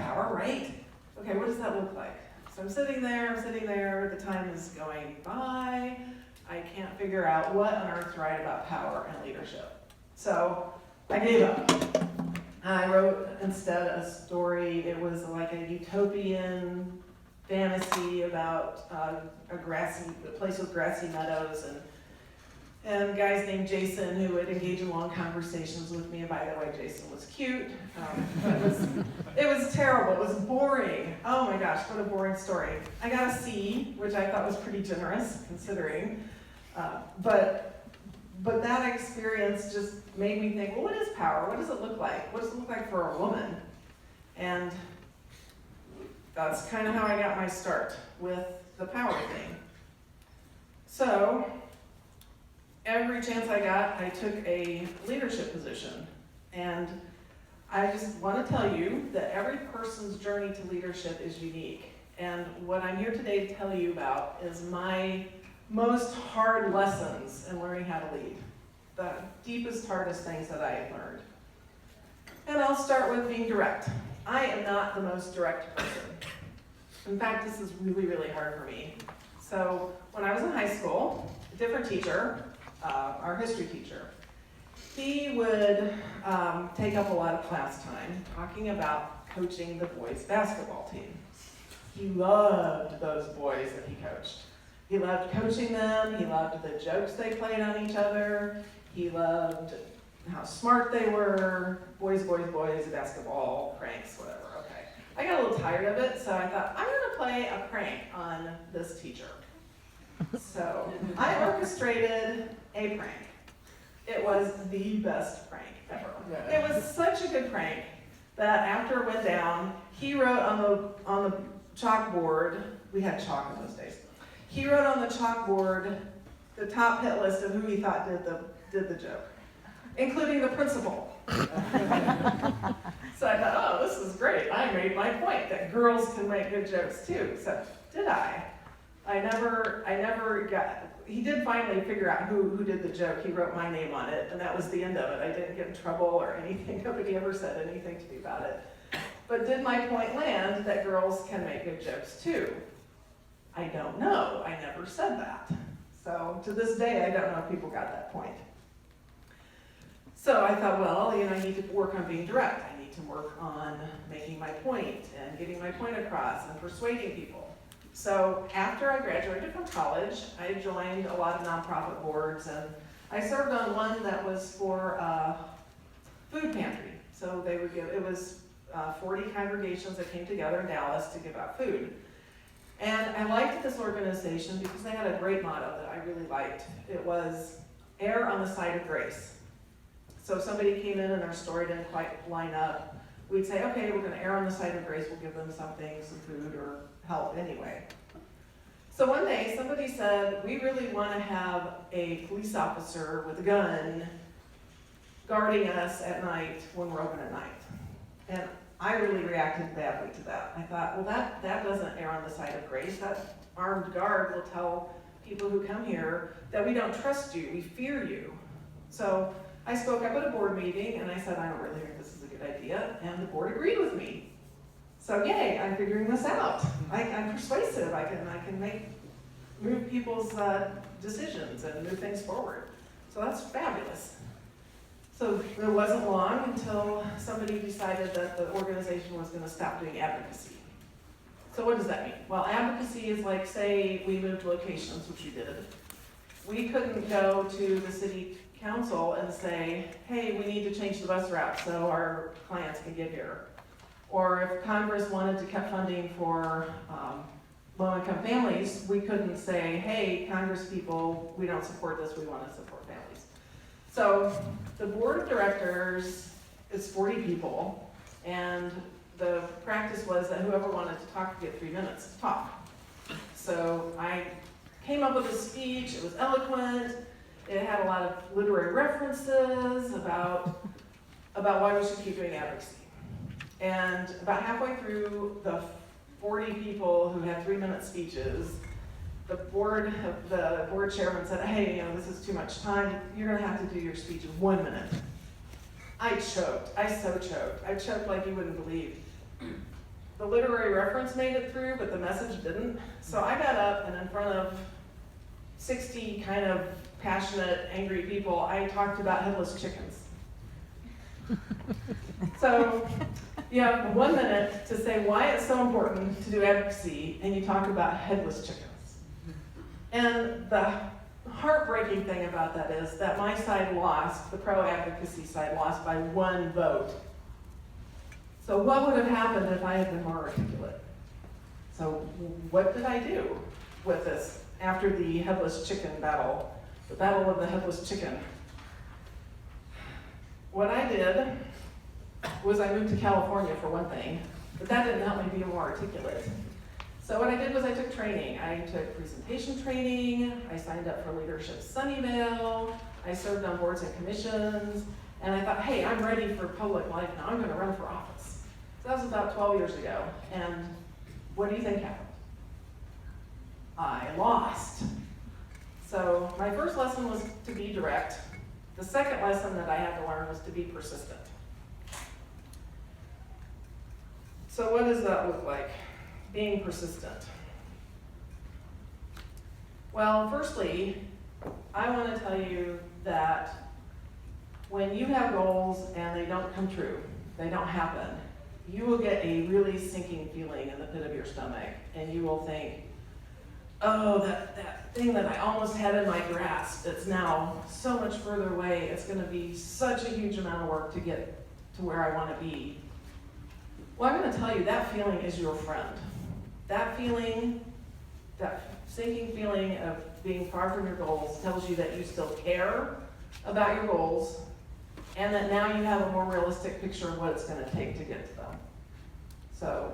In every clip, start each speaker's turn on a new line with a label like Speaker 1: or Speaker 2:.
Speaker 1: power, right? Okay, what does that look like? So I'm sitting there, the time is going by, I can't figure out what on earth's right about power and leadership. So I gave up. I wrote instead a story. It was like a utopian fantasy about a place with grassy meadows and guys named Jason who would engage in long conversations with me. And by the way, Jason was cute. It was terrible. It was boring. Oh my gosh, what a boring story. I got a C, which I thought was pretty generous considering. But that experience just made me think, well, what is power? What does it look like? What does it look like for a woman? And that's kind of how I got my start with the power thing. So every chance I got, I took a leadership position. And I just want to tell you that every person's journey to leadership is unique. And what I'm here today to tell you about is my most hard lessons in learning how to lead. The deepest, hardest things that I have learned. And I'll start with being direct. I am not the most direct person. In fact, this is really, really hard for me. So when I was in high school, a different teacher, our history teacher, he would take up a lot of class time talking about coaching the boys' basketball team. He loved those boys that he coached. He loved coaching them, he loved the jokes they played on each other, he loved how smart they were, boys, basketball, pranks, whatever, okay. I got a little tired of it, so I thought, I'm gonna play a prank on this teacher. So I orchestrated a prank. It was the best prank ever. It was such a good prank that after it went down, he wrote on the chalkboard, we had chalk in those days, he wrote on the chalkboard the top hit list of who he thought did the joke, including the principal. So I thought, oh, this is great. I made my point that girls can make good jokes too. So did I? I never got, he did finally figure out who did the joke. He wrote my name on it, and that was the end of it. I didn't get in trouble or anything. Nobody ever said anything to me about it. But did my point land that girls can make good jokes too? I don't know. I never said that. So to this day, I don't know if people got that point. So I thought, well, I need to work on being direct. I need to work on making my point and getting my point across and persuading people. So after I graduated from college, I joined a lot of nonprofit boards, and I served on one that was for food pantry. So they would give, it was 40 congregations that came together in Dallas to give out food. And I liked this organization because they had a great motto that I really liked. It was, err on the side of grace. So if somebody came in and their story didn't quite line up, we'd say, okay, we're going to err on the side of grace. We'll give them something, some food or help anyway. So one day somebody said, we really want to have a police officer with a gun guarding us at night when we're open at night. And I really reacted badly to that. I thought, well, that doesn't err on the side of grace. That armed guard will tell people who come here that we don't trust you, we fear you. So I spoke up at a board meeting and I said, I don't really think this is a good idea, and the board agreed with me. So yay, I'm figuring this out. I'm persuasive, I can move people's decisions and move things forward. So that's fabulous. So it wasn't long until somebody decided that the organization was going to stop doing advocacy. So what does that mean? Well, advocacy is like, say we moved locations, which we did. We couldn't go to the city council and say, hey, we need to change the bus route so our clients can get here. Or if Congress wanted to cut funding for low-income families, we couldn't say, hey, Congress people, we don't support this, we want to support families. So the board of directors is 40 people, and the practice was that whoever wanted to talk could get 3 minutes to talk. So I came up with a speech, it was eloquent, it had a lot of literary references about why we should keep doing advocacy. And about halfway through the 40 people who had 3-minute speeches, the board chairman said, hey, this is too much time. You're going to have to do your speech in 1 minute. I choked. I so choked. I choked like you wouldn't believe. the literary reference made it through, but the message didn't. So I got up and in front of 60 kind of passionate, angry people, I talked about headless chickens. So you have 1 minute to say why it's so important to do advocacy, and you talk about headless chickens. And the heartbreaking thing about that is that my side lost, the pro-advocacy side lost by 1 vote. So what would have happened if I had been more articulate? So what did I do with this after the headless chicken battle, the battle of the headless chicken? What I did was I moved to California for one thing, but that didn't help me be more articulate. So what I did was I took training. I took presentation training, I signed up for Leadership Sunnyvale, I served on boards and commissions, and I thought, hey, I'm ready for public life now, I'm gonna run for office. So that was about 12 years ago, and what do you think happened? I lost. So my first lesson was to be direct. The second lesson that I had to learn was to be persistent. So what does that look like, being persistent? Well, firstly, I want to tell you that when you have goals and they don't come true, they don't happen, you will get a really sinking feeling in the pit of your stomach, and you will think, oh, that thing that I almost had in my grasp, it's now so much further away, it's going to be such a huge amount of work to get to where I want to be. Well, I'm going to tell you, that feeling is your friend. That feeling, that sinking feeling of being far from your goals tells you that you still care about your goals, and that now you have a more realistic picture of what it's going to take to get to them. So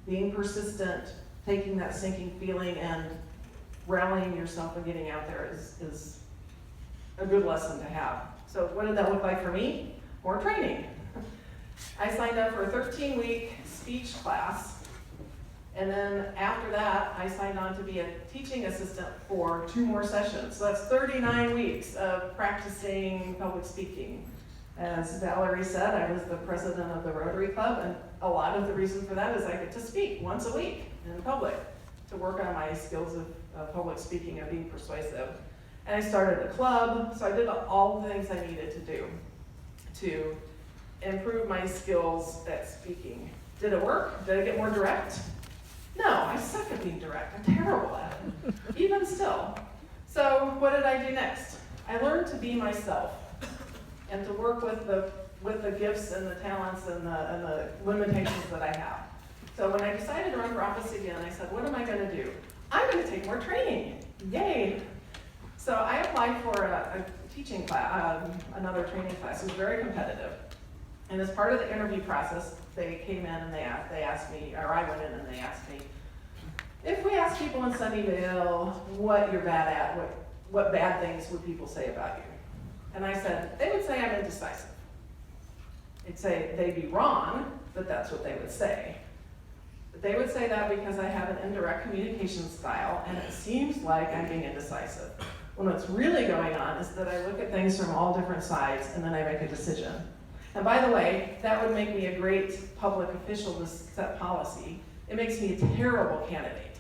Speaker 1: being persistent, taking that sinking feeling and rallying yourself and getting out there is a good lesson to have. So what did that look like for me? More training. I signed up for a 13-week speech class, and then after that, I signed on to be a teaching assistant for 2 more sessions. So that's 39 weeks of practicing public speaking. As Valerie said, I was the president of the Rotary Club, and a lot of the reason for that is I get to speak once a week in public to work on my skills of public speaking and being persuasive. And I started a club, so I did all the things I needed to do to improve my skills at speaking. Did it work? Did I get more direct? No, I suck at being direct. I'm terrible at it, even still. So what did I do next? I learned to be myself and to work with the gifts and the talents and the limitations that I have. So when I decided to run for office again, I said, what am I going to do? I'm going to take more training. Yay! So I applied for a teaching class, another training class. It was very competitive. And as part of the interview process, they came in and they asked me, or I went in and they asked me, if we ask people in Sunnyvale what you're bad at, what bad things would people say about you? And I said, they would say I'm indecisive. They'd say they'd be wrong, but that's what they would say. But they would say that because I have an indirect communication style, and it seems like I'm being indecisive. When what's really going on is that I look at things from all different sides, and then I make a decision. And by the way, that would make me a great public official to set policy. It makes me a terrible candidate.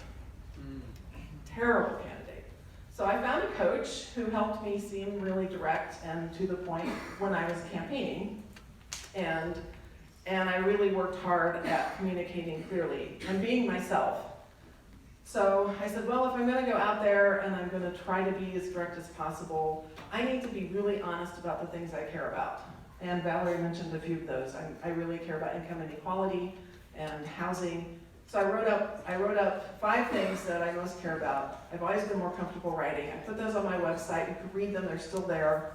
Speaker 1: Terrible candidate. So I found a coach who helped me seem really direct and to the point when I was campaigning. And I really worked hard at communicating clearly and being myself. So I said, well, if I'm going to go out there and I'm going to try to be as direct as possible, I need to be really honest about the things I care about. And Valerie mentioned a few of those. I really care about income inequality and housing. So I wrote up 5 things that I most care about. I've always been more comfortable writing. I put those on my website. You could read them. They're still there.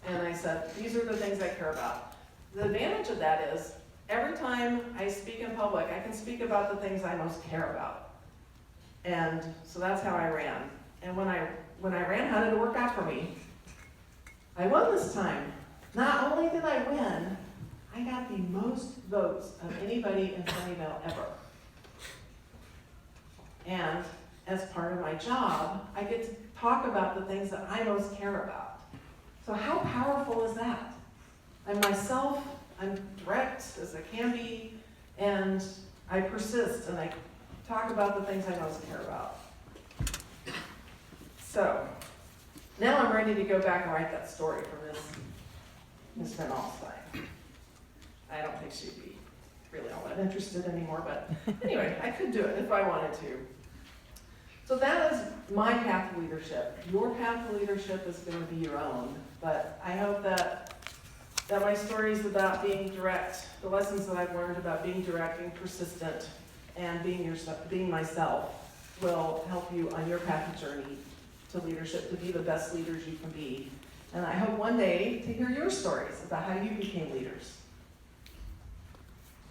Speaker 1: And I said, these are the things I care about. The advantage of that is every time I speak in public, I can speak about the things I most care about. And so that's how I ran. And when I ran, how did it work out for me? I won this time. Not only did I win, I got the most votes of anybody in Sunnyvale ever. And as part of my job, I get to talk about the things that I most care about. So how powerful is that? I'm myself, I'm direct as I can be, and I persist and I talk about the things I most care about. So, now I'm ready to go back and write that story for Miss Van Alstyne. I don't think she'd be really all that interested anymore, but anyway, I could do it if I wanted to. So that is my path to leadership. Your path to leadership is going to be your own, but I hope that my stories about being direct, the lessons that I've learned about being direct, being persistent, and being myself will help you on your path to journey to leadership, to be the best leaders you can be. And I hope one day to hear your stories about how you became leaders.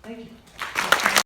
Speaker 1: Thank you.